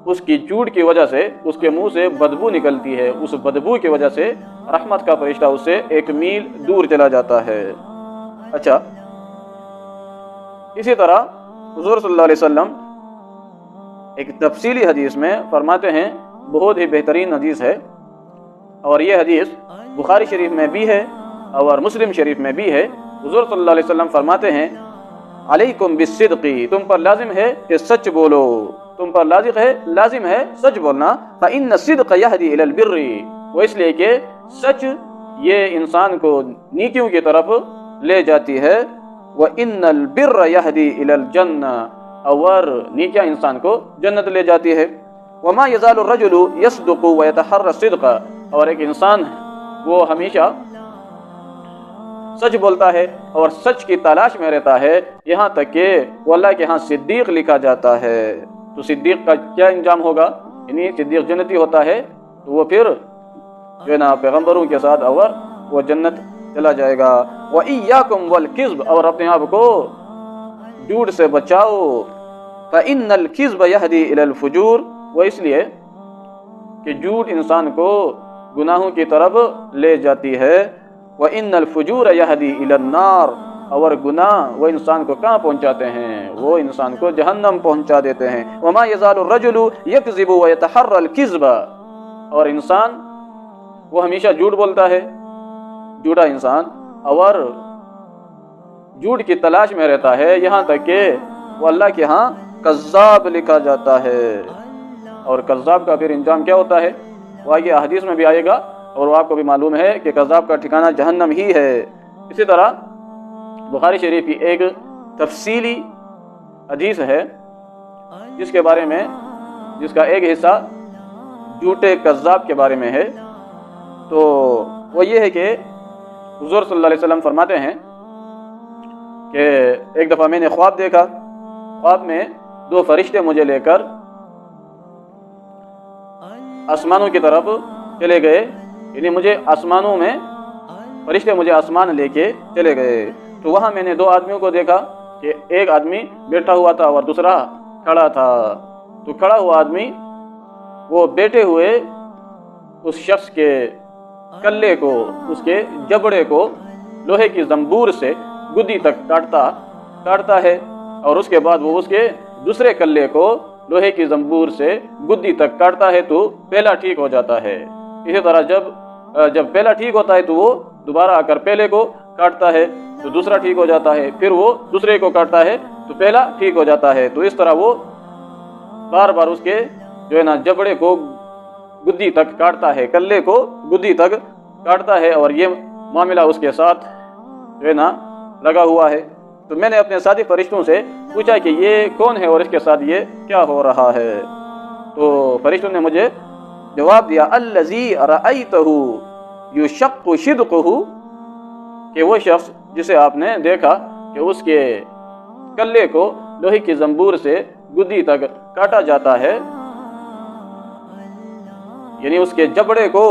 اس کی جھوٹ کی وجہ سے اس کے منہ سے بدبو نکلتی ہے، اس بدبو کی وجہ سے رحمت کا فرشتہ اس سے 1 میل دور چلا جاتا ہے۔ اچھا، اسی طرح حضور صلی اللہ علیہ وسلم ایک تفصیلی حدیث میں فرماتے ہیں، بہت ہی بہترین حدیث ہے، اور یہ حدیث بخاری شریف میں بھی ہے اور مسلم شریف میں بھی ہے۔ حضور صلی اللہ علیہ وسلم فرماتے ہیں، علیکم بالصدق، تم پر لازم ہے کہ سچ بولو، تم پر لازم ہے سچ بولنا، فإن الصدق يهدي إلى البر، وہ اس لیے کہ سچ یہ انسان کو نیکیوں کی طرف لے جاتی ہے، وإن البر يهدي إلى الجنة، اور نیکیاں انسان کو جنت لے جاتی ہے۔ وما يزال الرجل يصدق ويتحرى الصدق، اور ایک انسان وہ ہمیشہ سچ بولتا ہے اور سچ کی تلاش میں رہتا ہے، یہاں تک کہ وہ اللہ کے ہاں صدیق لکھا جاتا ہے۔ تو صدیق کا کیا انجام ہوگا؟ یعنی صدیق جنتی ہوتا ہے تو وہ پھر جو ہے نا پیغمبروں کے ساتھ اور وہ جنت چلا جائے گا۔ وَإِيَّاكُمْ وَالْكِذْبَ، اور اپنے آپ کو جھوٹ سے بچاؤ، فَإِنَّ الْكِذْبَ يَهْدِي إِلَى الْفُجُورِ، وہ اس لیے کہ جھوٹ انسان کو گناہوں کی طرف لے جاتی ہے، وَإِنَّ الْفُجُورَ يَهْدِي إِلَى النَّارِ، اور گناہ وہ انسان کو کہاں پہنچاتے ہیں؟ وہ انسان کو جہنم پہنچا دیتے ہیں۔ وَمَا يَزَالُ الرَّجُلُ يَكْذِبُ وَيَتَحَرَّى الْكِذْبَ، اور انسان وہ ہمیشہ جھوٹ بولتا ہے، جھوٹا انسان، اور جھوٹ کی تلاش میں رہتا ہے، یہاں تک کہ وہ اللہ کے ہاں کذاب لکھا جاتا ہے۔ اور کذاب کا پھر انجام کیا ہوتا ہے وہ آگے احادیث میں بھی آئے گا، اور وہ آپ کو بھی معلوم ہے کہ کذاب کا ٹھکانہ جہنم ہی ہے۔ اسی طرح بخاری شریف کی ایک تفصیلی حدیث ہے جس کے بارے میں، جس کا ایک حصہ جھوٹے کذاب کے بارے میں ہے، تو وہ یہ ہے کہ حضور صلی اللہ علیہ وسلم فرماتے ہیں کہ ایک دفعہ میں نے خواب دیکھا، خواب میں 2 فرشتے مجھے لے کر آسمانوں کی طرف چلے گئے، یعنی مجھے آسمانوں میں فرشتے مجھے آسمان لے کے چلے گئے۔ تو وہاں میں نے 2 آدمیوں کو دیکھا کہ ایک آدمی بیٹھا ہوا تھا اور دوسرا کھڑا تھا۔ تو کھڑا ہوا آدمی وہ بیٹھے ہوئے اس شخص کے کلے کو، اس کے جبڑے کو لوہے کی زنبور سے گدی تک کاٹتا ہے، اور اس کے بعد وہ اس کے دوسرے کلے کو لوہے کی زنبور سے گدی تک کاٹتا ہے، تو پہلا ٹھیک ہو جاتا ہے۔ اسی طرح جب پہلا ٹھیک ہوتا ہے تو وہ دوبارہ آ کر پہلے کو کاٹتا ہے تو دوسرا ٹھیک ہو جاتا ہے، پھر وہ دوسرے کو کاٹتا ہے تو پہلا ٹھیک ہو جاتا ہے۔ تو اس طرح وہ بار بار اس کے جو ہے نا جبڑے کو گدی تک کاٹتا ہے، کلے کو گدی تک کاٹتا ہے، اور یہ معاملہ اس کے ساتھ جو ہے نا لگا ہوا ہے۔ تو میں نے اپنے ساتھی فرشتوں سے پوچھا کہ یہ کون ہے اور اس کے ساتھ یہ کیا ہو رہا ہے؟ تو فرشتوں نے مجھے جواب دیا، الذی رأیتہ یشق شدقہ، کہ وہ شخص جسے آپ نے دیکھا کہ اس کے کلے کو لوہے کی زنبور سے گدی تک کاٹا جاتا ہے، یعنی اس کے جبڑے کو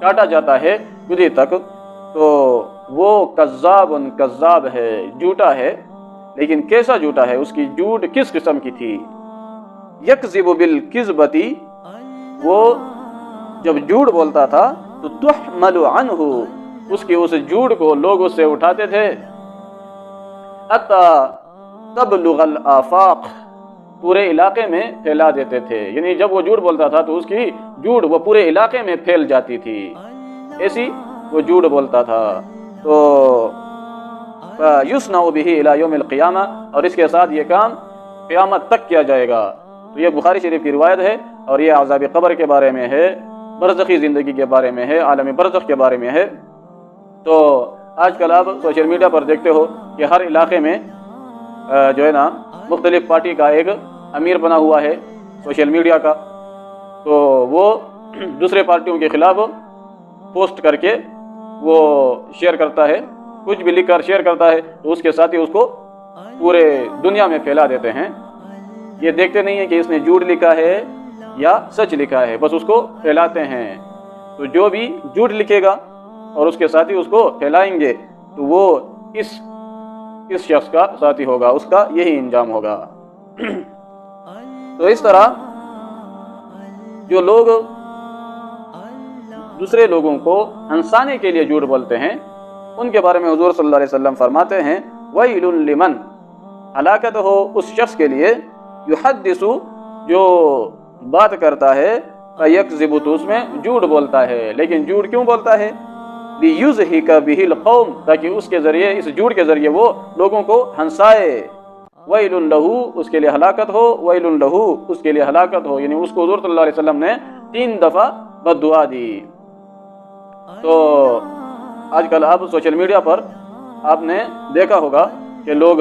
کاٹا جاتا ہے گدی تک، تو وہ کذاب ہے، جھوٹا ہے۔ لیکن کیسا جھوٹا ہے؟ اس کی جھوٹ کس قسم کی تھی؟ یکذب بالکذبۃ، وہ جب جھوٹ بولتا تھا تو تحمل عنہ، اس کی اس جھوٹ کو لوگ اس سے اٹھاتے تھے، حتی تبلغ الآفاق، پورے علاقے میں پھیلا دیتے تھے، یعنی جب وہ جھوٹ بولتا تھا تو اس کی جھوٹ وہ پورے علاقے میں پھیل جاتی تھی، ایسی وہ جھوٹ بولتا تھا۔ تو یصنع بہ الی یوم القیامہ، اور اس کے ساتھ یہ کام قیامت تک کیا جائے گا۔ تو یہ بخاری شریف کی روایت ہے، اور یہ عذاب قبر کے بارے میں ہے، برزخی زندگی کے بارے میں ہے، عالم برزخ کے بارے میں ہے۔ تو آج کل آپ سوشل میڈیا پر دیکھتے ہو کہ ہر علاقے میں جو ہے نا مختلف پارٹی کا ایک امیر بنا ہوا ہے سوشل میڈیا کا، تو وہ دوسرے پارٹیوں کے خلاف پوسٹ کر کے وہ شیئر کرتا ہے، کچھ بھی لکھ کر شیئر کرتا ہے، تو اس کے ساتھ ہی اس کو پورے دنیا میں پھیلا دیتے ہیں۔ یہ دیکھتے نہیں ہیں کہ اس نے جھوٹ لکھا ہے یا سچ لکھا ہے، بس اس کو پھیلاتے ہیں۔ تو جو بھی جھوٹ لکھے گا اور اس کے ساتھی اس کو پھیلائیں گے تو وہ اس شخص کا ساتھی ہوگا، اس کا یہی انجام ہوگا۔ تو اس طرح جو لوگ دوسرے لوگوں کو ہنسانے کے لیے جھوٹ بولتے ہیں ان کے بارے میں حضور صلی اللہ علیہ وسلم فرماتے ہیں ویل لمن، ہلاکت ہو اس شخص کے لیے یحدث، جو بات کرتا ہے فیکذب، تو اس میں جھوٹ بولتا ہے، لیکن جھوٹ کیوں بولتا ہے؟ لیضحک بہ القوم، تاکہ اس کے ذریعے، اس جھوٹ کے ذریعے وہ لوگوں کو ہنسائے۔ ویل لہ، اس کے لیے ہلاکت ہو، ویل لہ، اس کے لیے ہلاکت ہو، یعنی اس کو حضور صلی اللہ علیہ وسلم نے 3 دفعہ بد دعا دی۔ تو آج کل آپ سوشل میڈیا پر آپ نے دیکھا ہوگا کہ لوگ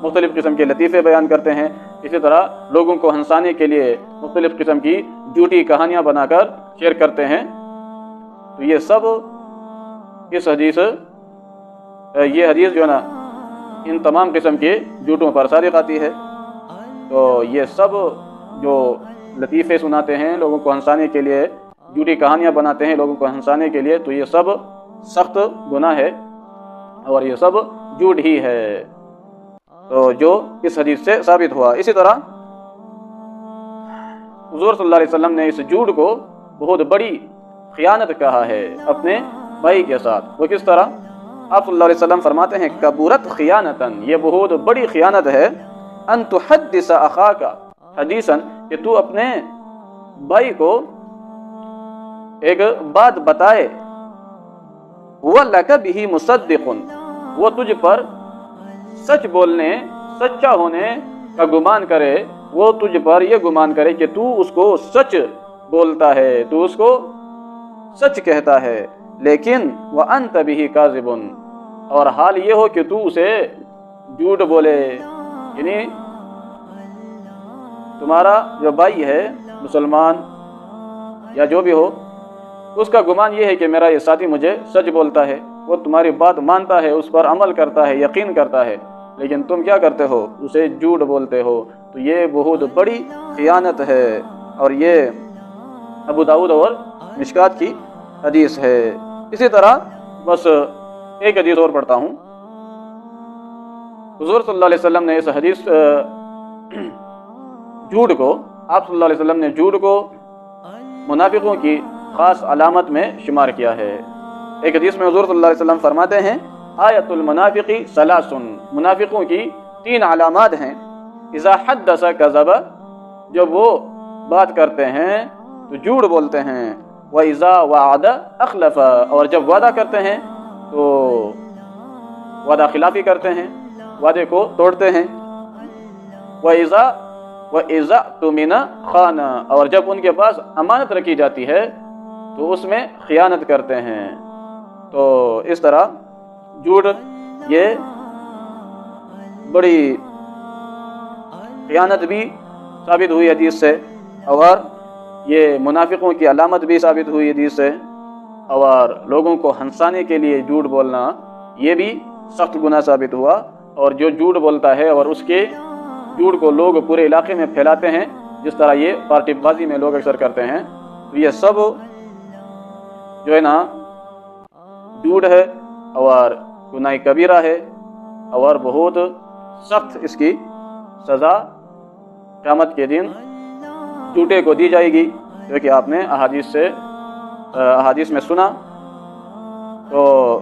مختلف قسم کے لطیفے بیان کرتے ہیں، اسی طرح لوگوں کو ہنسانے کے لیے مختلف قسم کی جھوٹی کہانیاں بنا کر شیئر کرتے ہیں۔ تو یہ سب اس حدیث، یہ حدیث جو ہے نا ان تمام قسم کے جھوٹوں پر صادق آتی ہے۔ تو یہ سب جو لطیفے سناتے ہیں لوگوں کو ہنسانے کے لیے، جھوٹی کہانیاں بناتے ہیں لوگوں کو ہنسانے کے لیے، تو یہ سب سخت گناہ ہے اور یہ سب جھوٹ ہی ہے، تو جو اس حدیث سے ثابت ہوا۔ اسی طرح حضور صلی اللہ علیہ وسلم نے اس جھوٹ کو بہت بڑی خیانت کہا ہے اپنے بھائی کے ساتھ۔ وہ کس طرح؟ آپ صلی اللہ علیہ وسلم فرماتے ہیں کبورت خیانتاً، یہ بہت بڑی خیانت ہے، ان تحدث اخاک حدیثاً، کہ تو اپنے بھائی کو ایک بات بتائے، وَلَكَ بِهِ مُصَدِّقٌ، وہ تجھ پر سچ بولنے، سچا ہونے کا گمان کرے، وہ تجھ پر یہ گمان کرے کہ تو اس کو سچ بولتا ہے، تو اس کو سچ کہتا ہے، لیکن وَأَنْتَ بِهِ كَاذِبٌ، اور حال یہ ہو کہ تو اسے جھوٹ بولے۔ یعنی تمہارا جو بھائی ہے مسلمان یا جو بھی ہو، اس کا گمان یہ ہے کہ میرا یہ ساتھی مجھے سچ بولتا ہے، وہ تمہاری بات مانتا ہے، اس پر عمل کرتا ہے، یقین کرتا ہے، لیکن تم کیا کرتے ہو؟ اسے جھوٹ بولتے ہو۔ تو یہ بہت بڑی خیانت ہے، اور یہ ابو داؤد اور مشکات کی حدیث ہے۔ اسی طرح بس ایک حدیث اور پڑھتا ہوں۔ حضور صلی اللہ علیہ وسلم نے اس حدیث جھوٹ کو، آپ صلی اللہ علیہ وسلم نے جھوٹ کو منافقوں کی خاص علامت میں شمار کیا ہے۔ ایک حدیث میں حضور صلی اللہ علیہ وسلم فرماتے ہیں آیت المنافق ثلاث، منافقوں کی 3 علامات ہیں۔ اذا حدث کذب، جب وہ بات کرتے ہیں تو جھوٹ بولتے ہیں، وَإِذَا وَعَدَ أَخْلَفَ، اور جب وعدہ کرتے ہیں تو وعدہ خلافی کرتے ہیں، وعدے کو توڑتے ہیں، وَإِذَا اؤْتُمِنَ خَانَ، اور جب ان کے پاس امانت رکھی جاتی ہے تو اس میں خیانت کرتے ہیں۔ تو اس طرح جھوٹ یہ بڑی خیانت بھی ثابت ہوئی حدیث سے، اور یہ منافقوں کی علامت بھی ثابت ہوئی حدیث سے، اور لوگوں کو ہنسانے کے لیے جھوٹ بولنا یہ بھی سخت گناہ ثابت ہوا۔ اور جو جھوٹ بولتا ہے اور اس کے جھوٹ کو لوگ پورے علاقے میں پھیلاتے ہیں، جس طرح یہ پارٹی بازی میں لوگ اکثر کرتے ہیں، تو یہ سب جو ہے نا جھوٹ ہے اور گناہ کبیرہ ہے، اور بہت سخت اس کی سزا قیامت کے دن جھوٹے کو دی جائے گی، جو کہ آپ نے احادیث میں سنا۔ تو